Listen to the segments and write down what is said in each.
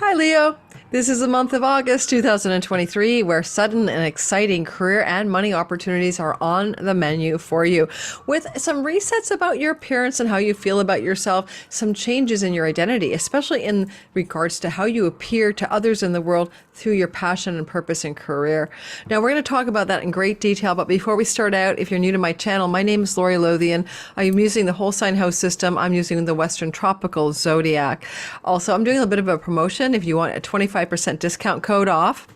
Hi, Leo. This is the month of August 2023, where sudden and exciting career and money opportunities are on the menu for you, with some resets about your appearance and how you feel about yourself, some changes in your identity, especially in regards to how you appear to others in the world through your passion and purpose and career. Now, we're going to talk about that in great detail, but before we start out, if you're new to my channel, my name is Lori Lothian. I'm using the whole sign house system. I'm using the Western Tropical Zodiac. Also, I'm doing a bit of a promotion. If you want a 25% discount code off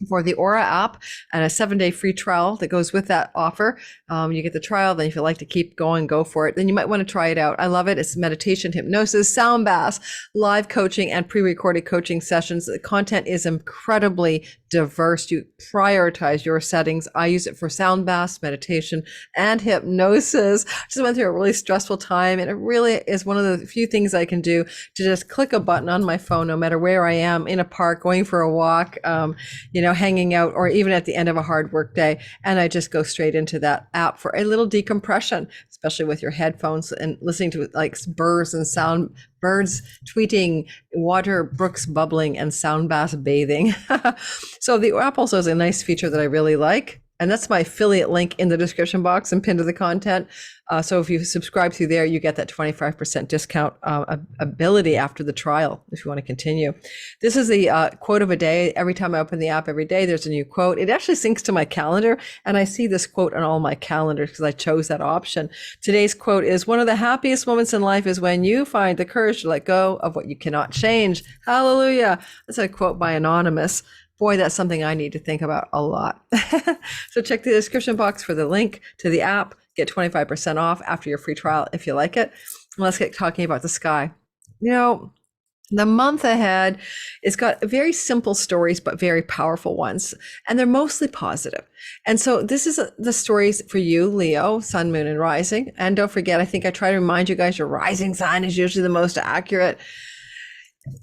for the Aura app and a 7-day free trial that goes with that offer. You get the trial, then if you like to keep going, go for it. Then you might want to try it out. I love it. It's meditation, hypnosis, sound baths, live coaching, and pre-recorded coaching sessions. The content is incredibly diverse. You prioritize your settings. I use it for sound baths, meditation, and hypnosis. I just went through a really stressful time, and it really is one of the few things I can do to just click a button on my phone, no matter where I am, in a park, going for a walk, hanging out, or even at the end of a hard work day. And I just go straight into that app for a little decompression, especially with your headphones and listening to like birds and sound, birds tweeting, water brooks bubbling, and sound baths bathing. So the app also has a nice feature that I really like. And that's my affiliate link in the description box and pinned to the content. So if you subscribe through there, you get that 25% discount ability after the trial if you want to continue. This is the quote of a day. Every time I open the app every day, there's a new quote. It actually syncs to my calendar, and I see this quote on all my calendars because I chose that option. Today's quote is, "One of the happiest moments in life is when you find the courage to let go of what you cannot change." Hallelujah. That's a quote by Anonymous. Boy, that's something I need to think about a lot. So check the description box for the link to the app. Get 25% off after your free trial if you like it. Let's get talking about the sky. The month ahead, it's got very simple stories, but very powerful ones, and they're mostly positive. And so this is the stories for you, Leo, Sun, Moon, and Rising. And don't forget, I think I try to remind you guys, your rising sign is usually the most accurate.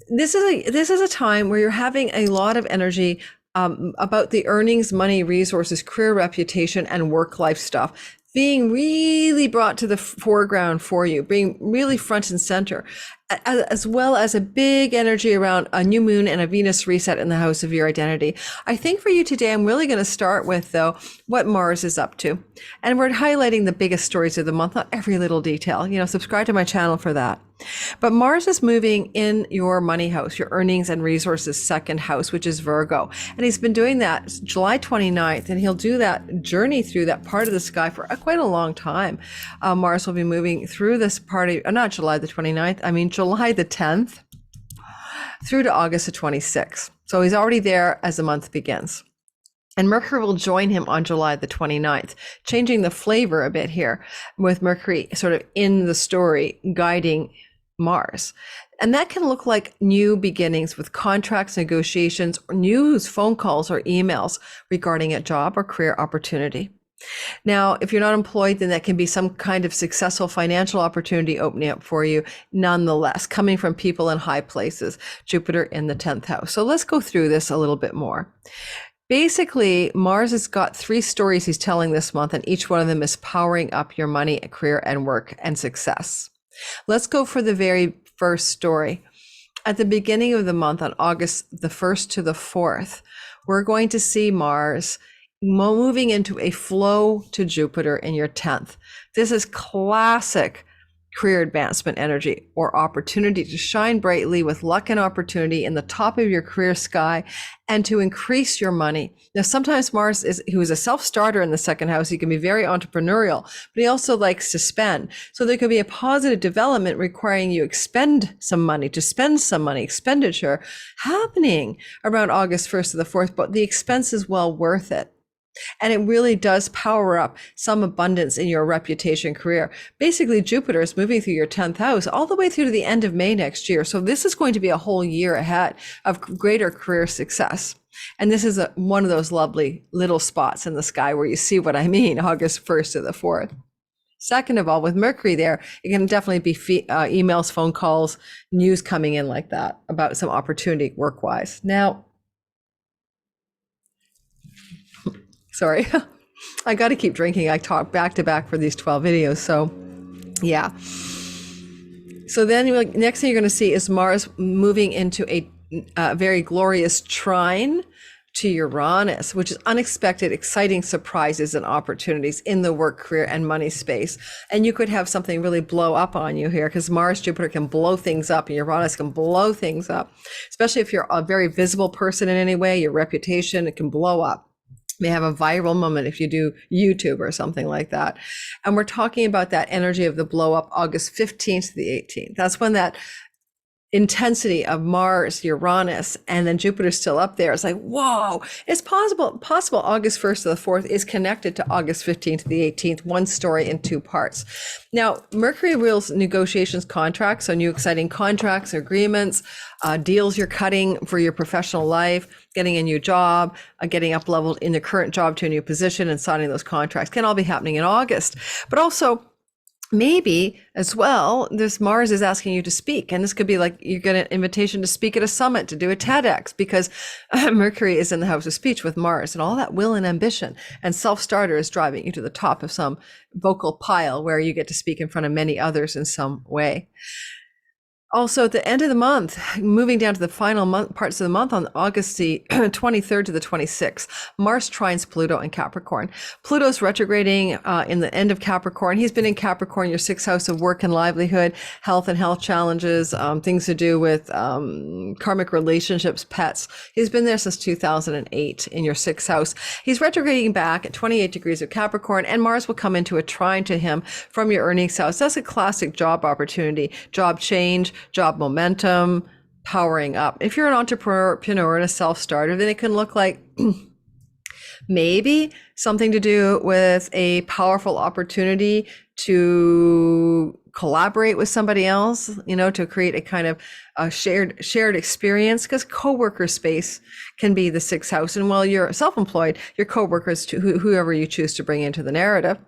This is a time where you're having a lot of energy about the earnings, money, resources, career, reputation, and work-life stuff being really brought to the foreground for you, being really front and center, as well as a big energy around a new moon and a Venus reset in the house of your identity. I think for you today, I'm really going to start with, though, what Mars is up to. And we're highlighting the biggest stories of the month, not every little detail. Subscribe to my channel for that. But Mars is moving in your money house, your earnings and resources second house, which is Virgo. And he's been doing that July 29th, and he'll do that journey through that part of the sky for quite a long time. Mars will be moving through this part of, not July the 29th, I mean July the 10th through to August the 26th. So he's already there as the month begins. And Mercury will join him on July the 29th, changing the flavor a bit here, with Mercury sort of in the story guiding Mars. And that can look like new beginnings with contracts, negotiations, or news, phone calls, or emails regarding a job or career opportunity. Now, if you're not employed, then that can be some kind of successful financial opportunity opening up for you, nonetheless, coming from people in high places, Jupiter in the 10th house. So let's go through this a little bit more. Basically, Mars has got 3 stories he's telling this month, and each one of them is powering up your money, career, and work and success. Let's go for the very first story. At the beginning of the month, on August the 1st to the 4th, we're going to see Mars moving into a flow to Jupiter in your 10th. This is classic career advancement energy, or opportunity to shine brightly with luck and opportunity in the top of your career sky and to increase your money. Now, sometimes Mars who is a self-starter in the second house, he can be very entrepreneurial, but he also likes to spend. So there could be a positive development requiring you expend some money, to spend some money, expenditure happening around August 1st to the 4th, but the expense is well worth it. And it really does power up some abundance in your reputation career. Basically, Jupiter is moving through your 10th house all the way through to the end of May next year. So this is going to be a whole year ahead of greater career success. And this is one of those lovely little spots in the sky where you see what I mean, August 1st to the 4th. Second of all, with Mercury there, it can definitely be emails, phone calls, news coming in like that about some opportunity work-wise. Now, sorry, I got to keep drinking. I talk back to back for these 12 videos. So yeah. So then next thing you're going to see is Mars moving into a very glorious trine to Uranus, which is unexpected, exciting surprises and opportunities in the work, career, and money space. And you could have something really blow up on you here, because Mars, Jupiter can blow things up and Uranus can blow things up, especially if you're a very visible person in any way. Your reputation, it can blow up. You may have a viral moment if you do YouTube or something like that. And we're talking about that energy of the blow up August 15th to the 18th. That's when that intensity of Mars, Uranus, and then Jupiter's still up there. It's like, whoa, it's possible August 1st to the 4th is connected to August 15th to the 18th, one story in two parts. Now, Mercury rules negotiations, contracts, so new exciting contracts, agreements, deals you're cutting for your professional life, getting a new job, getting up leveled in the current job to a new position and signing those contracts can all be happening in August. But also, maybe as well, this Mars is asking you to speak, and this could be like you get an invitation to speak at a summit, to do a TEDx, because Mercury is in the house of speech with Mars, and all that will and ambition and self-starter is driving you to the top of some vocal pile where you get to speak in front of many others in some way. Also, at the end of the month, moving down to the final parts of the month on August the 23rd to the 26th, Mars trines Pluto in Capricorn. Pluto's retrograding in the end of Capricorn. He's been in Capricorn, your sixth house of work and livelihood, health and health challenges, things to do with karmic relationships, pets. He's been there since 2008 in your sixth house. He's retrograding back at 28 degrees of Capricorn, and Mars will come into a trine to him from your earnings house. That's a classic job opportunity, job change, job momentum, powering up. If you're an entrepreneur and a self-starter, then it can look like maybe something to do with a powerful opportunity to collaborate with somebody else, to create a kind of a shared experience, because co-worker space can be the sixth house. And while you're self-employed, your co-workers, whoever you choose to bring into the narrative.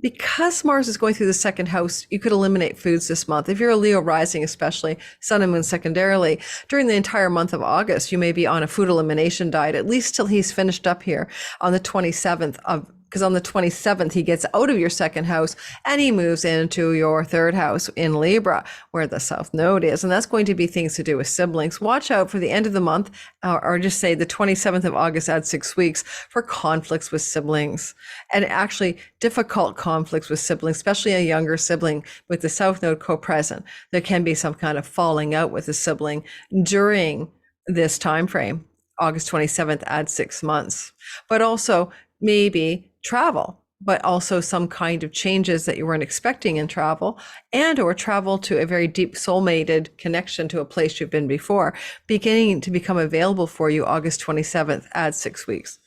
Because Mars is going through the second house, you could eliminate foods this month. If you're a Leo rising, especially Sun and Moon secondarily, during the entire month of August, you may be on a food elimination diet, at least till he's finished up here on the 27th because on the 27th, he gets out of your second house and he moves into your third house in Libra, where the South Node is. And that's going to be things to do with siblings. Watch out for the end of the month, or just say the 27th of August, add 6 weeks, for conflicts with siblings, and actually difficult conflicts with siblings, especially a younger sibling with the South Node co-present. There can be some kind of falling out with a sibling during this time frame. August 27th, add 6 months. But also maybe travel, but also some kind of changes that you weren't expecting in travel, and or travel to a very deep soulmated connection to a place you've been before, beginning to become available for you August 27th, add 6 weeks.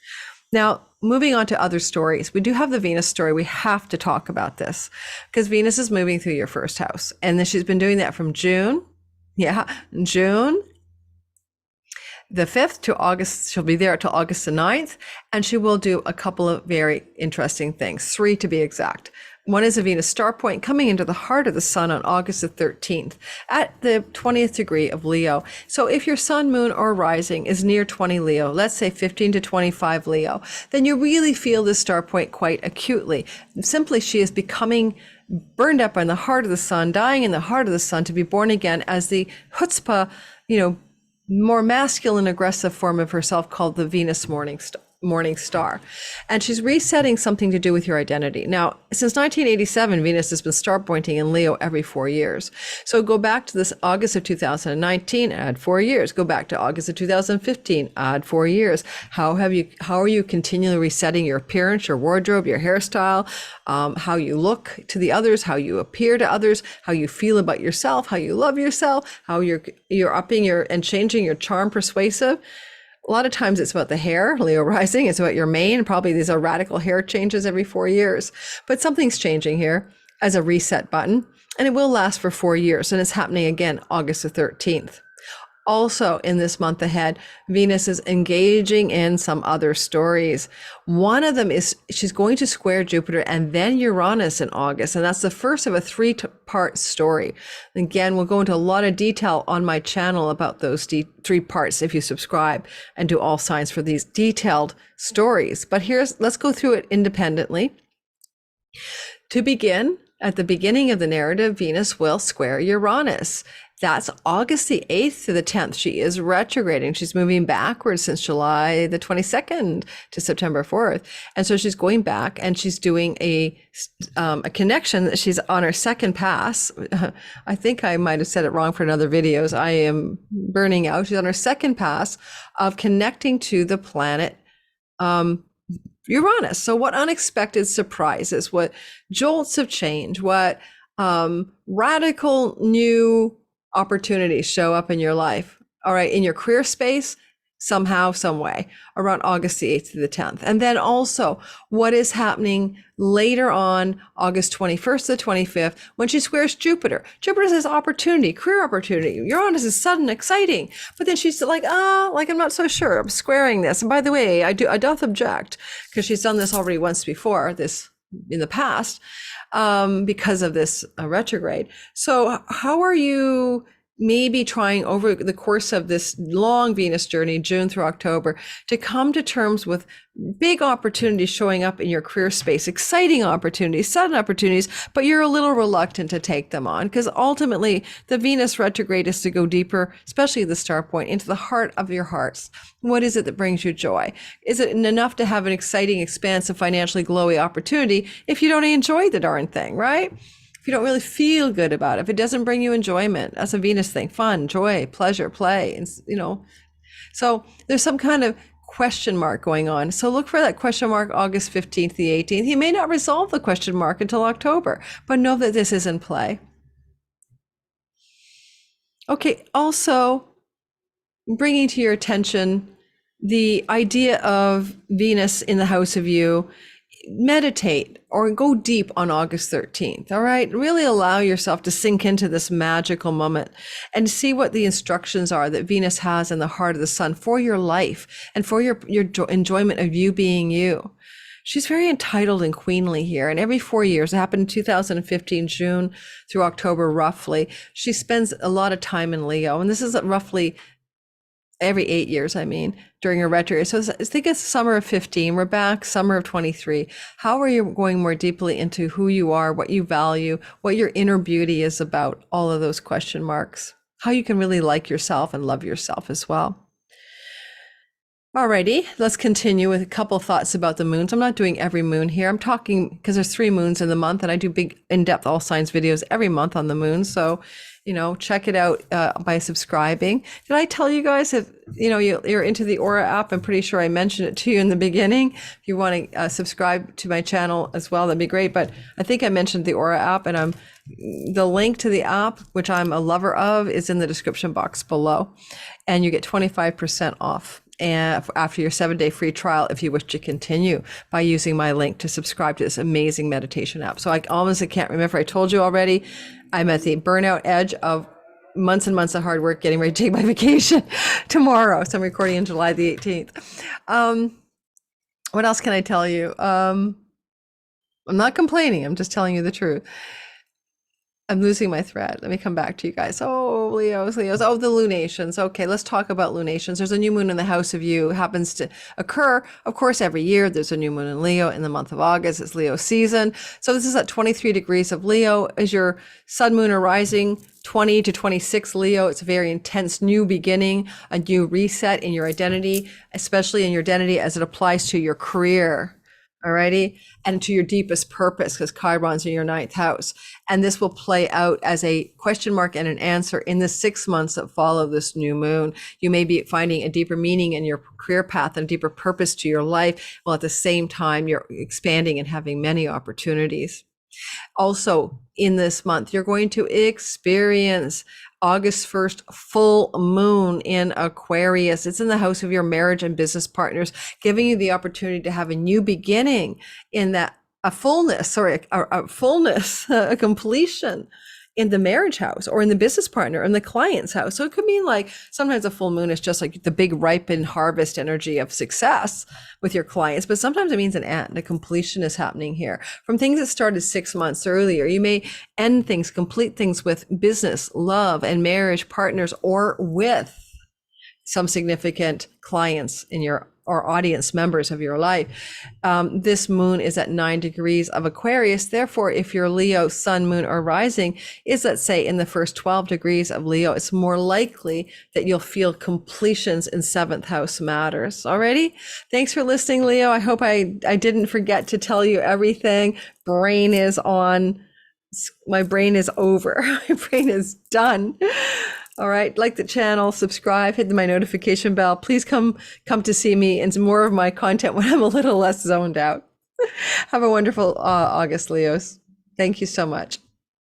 Now, moving on to other stories, we do have the Venus story. We have to talk about this because Venus is moving through your first house, and then she's been doing that from June the 5th to August. She'll be there until August the 9th, and she will do a couple of very interesting things, 3 to be exact. One is a Venus star point coming into the heart of the sun on August the 13th at the 20th degree of Leo. So if your sun, moon, or rising is near 20 Leo, let's say 15 to 25 Leo, then you really feel this star point quite acutely. Simply, she is becoming burned up in the heart of the sun, dying in the heart of the sun to be born again as the chutzpah, more masculine, aggressive form of herself called the Venus morning star. And she's resetting something to do with your identity. Now, since 1987, Venus has been star pointing in Leo every 4 years. So go back to this August of 2019, add 4 years. Go back to August of 2015, add 4 years. How are you continually resetting your appearance, your wardrobe, your hairstyle, how you look to the others, how you appear to others, how you feel about yourself, how you love yourself, how you're upping and changing your charm persuasive. A lot of times it's about the hair, Leo rising, it's about your mane. Probably these are radical hair changes every 4 years, but something's changing here as a reset button, and it will last for 4 years. And it's happening again, August the 13th. Also in this month ahead, Venus is engaging in some other stories. One of them is she's going to square Jupiter and then Uranus in August. And that's the first of a 3-part story. Again, we'll go into a lot of detail on my channel about those 3 parts if you subscribe and do all signs for these detailed stories. But let's go through it independently. To begin, At the beginning of the narrative, Venus will square Uranus. That's August the 8th to the 10th. She is retrograding. She's moving backwards since July the 22nd to September 4th. And so she's going back and she's doing a connection that she's on her second pass. I think I might have said it wrong for another videos. I am burning out. She's on her second pass of connecting to the planet Uranus. So what unexpected surprises, what jolts of change, what radical new opportunities show up in your life, all right, in your career space, somehow, some way, around August the 8th to the 10th. And then also what is happening later on August 21st to the 25th when she squares Jupiter. Jupiter says opportunity, career opportunity. Uranus is sudden, exciting. But then she's like, I'm not so sure. I'm squaring this. And by the way, I doth object, because she's done this already once before, this in the past, because of this retrograde. So how are you maybe trying over the course of this long Venus journey, June through October, to come to terms with big opportunities showing up in your career space, exciting opportunities, sudden opportunities, but you're a little reluctant to take them on, because ultimately the Venus retrograde is to go deeper, especially the start point, into the heart of your hearts. What is it that brings you joy? Is it enough to have an exciting, expansive, financially glowy opportunity if you don't enjoy the darn thing, right? If you don't really feel good about it, if it doesn't bring you enjoyment, that's a Venus thing, fun, joy, pleasure, play, and so there's some kind of question mark going on. So look for that question mark August 15th, the 18th. He may not resolve the question mark until October, but know that this is in play. Okay, also bringing to your attention the idea of Venus in the house of you. Meditate or go deep on August 13th. All right. Really allow yourself to sink into this magical moment and see what the instructions are that Venus has in the heart of the sun for your life and for your enjoyment of you being you. She's very entitled and queenly here. And every 4 years, it happened in 2015, June through October, roughly, she spends a lot of time in Leo. And this is roughly every 8 years, during a retrograde. So I think it's summer of 15. We're back summer of 23. How are you going more deeply into who you are, what you value, what your inner beauty is about, all of those question marks, how you can really like yourself and love yourself as well. Alrighty, let's continue with a couple of thoughts about the moons. I'm not doing every moon here. I'm talking because there's 3 moons in the month, and I do big in-depth all signs videos every month on the moon. So, check it out by subscribing. Did I tell you guys if, you're into the Aura app? I'm pretty sure I mentioned it to you in the beginning. If you want to subscribe to my channel as well, that'd be great. But I think I mentioned the Aura app, and the link to the app, which I'm a lover of, is in the description box below. And you get 25% off. And after your 7-day free trial, if you wish to continue, by using my link to subscribe to this amazing meditation app. So I honestly can't remember. I told you already, I'm at the burnout edge of months and months of hard work getting ready to take my vacation tomorrow. So I'm recording on July the 18th. What else can I tell you? I'm not complaining. I'm just telling you the truth. I'm losing my thread. Let me come back to you guys. Oh, Leos. Oh, the lunations. Okay, let's talk about lunations. There's a new moon in the house of you. It happens to occur, of course, every year. There's a new moon in Leo in the month of August. It's Leo season. So this is at 23 degrees of Leo. As your sun, moon are rising, 20 to 26 Leo. It's a very intense new beginning, a new reset in your identity, especially in your identity as it applies to your career. Alrighty, and to your deepest purpose, because Chiron's in your 9th house. And this will play out as a question mark and an answer in the 6 months that follow this new moon. You may be finding a deeper meaning in your career path and a deeper purpose to your life, while at the same time you're expanding and having many opportunities. Also, in this month, you're going to experience August 1st, full moon in Aquarius. It's in the house of your marriage and business partners, giving you the opportunity to have a new beginning in that, a completion in the marriage house or in the business partner and the client's house. So it could mean like sometimes a full moon is just like the big ripened harvest energy of success with your clients, but sometimes it means an end, a completion is happening here. From things that started 6 months earlier, you may end things, complete things with business, love, and marriage partners, or with some significant clients in your or audience members of your life. This moon is at 9 degrees of Aquarius. Therefore, if your Leo sun, moon, or rising is, let's say, in the first 12 degrees of Leo, it's more likely that you'll feel completions in 7th house matters. Alrighty? Thanks for listening, Leo. I hope I didn't forget to tell you everything. Brain is on. My brain is over. My brain is done. All right. Like the channel, subscribe, hit my notification bell. Please come to see me and some more of my content when I'm a little less zoned out. Have a wonderful August, Leos. Thank you so much.